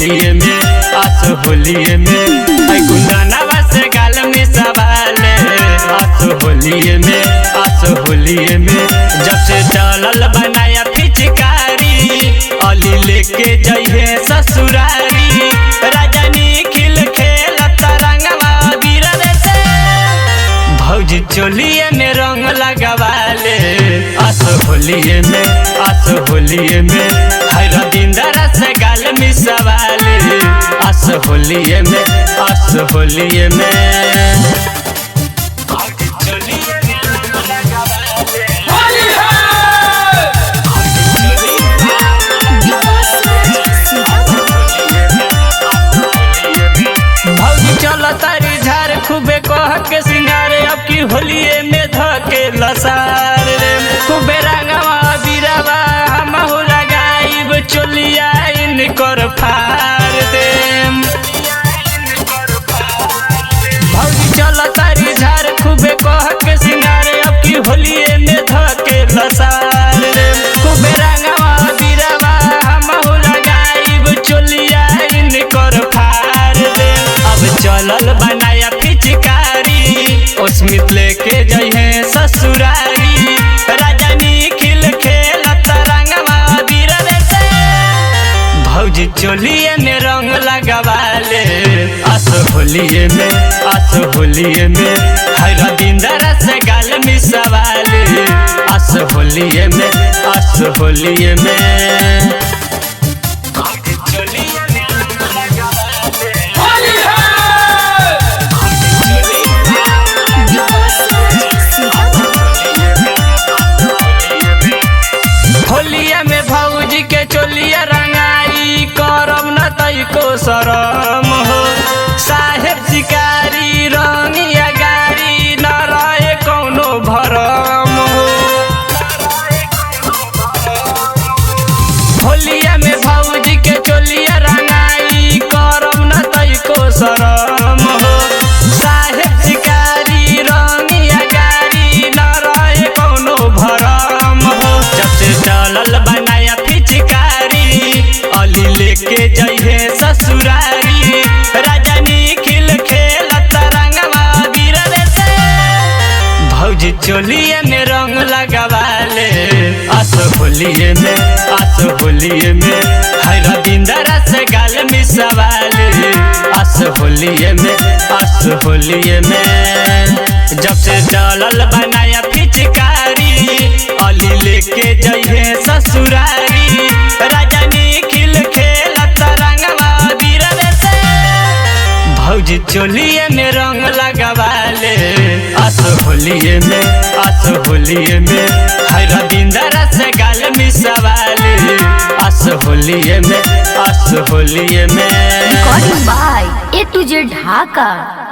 होलिये में आस होलिये में गुंदनवा से गाल में सवाले आस होलिये में आस होलिये में जब से चलल बनाया पिचकारी अली लेके जइहे ससुरारी राजनी खिल खेल तरंगवा बीर से भौजी चोलिए में रंग लगावाले आस होलिये में आस होलिये में हर दिन दरस गाल मिसवाले आस होलिये में आस होलिये में तारी झार खूबे कह के सिंगारे अब की होलिये में धके लसार रे खूबे रंगवा बीरावा हम हो लगाइब चोलिया इनकर फार दे भौजी चल तारी झार खूबे कह के सिंगारे अब की होलिये में धके लसार रे खूबे रंगवा बीरावा हम हो लगाइब चोलिया इनकर फार दे अब चलल बनाया पिचकारी उसमित लेके जइहे ससुरारी राजनी खिल खेल तरंगवा बीर से भौजी चोलिए में रंग लगावाले आस होलिये में आस होलिये में हर दिन दरस गाल मिसवाले आस होलिये में आस होलिये में होलिया में भौजी के चोलिया रंगाई करम न तैको शरम हो साहेब शिकारी रंगिया गारी न रहे कौनो भरम हो होलिया में भौजी के चोलिया रंगाई करम न तैको शरम हो साहेब शिकारी रंगिया गारी न रहे कौनो भरम हो जब से चलल बनाया पिचकारी अली लेके जइहे ससुरारी राजनी खिल खेल तरंगवा बीर से भौजी चोलिए में रंग लगावाले आस होलिये में आस होलिये में हर दिन दरस गाल मिसवाले आस होलिये में आस होलिये में जब से चलल बनाया पिचकारी अली लेके जइहे ससुरारी राजनी खिल खेल तरंगवा बीर से भौजी चोलिए में रंग लगावाले आस होलिये में आस होलिये में हर दिन दरस गाल मिसवाले आस होलिये में आस होलिये में recording by A to Z Dhaka.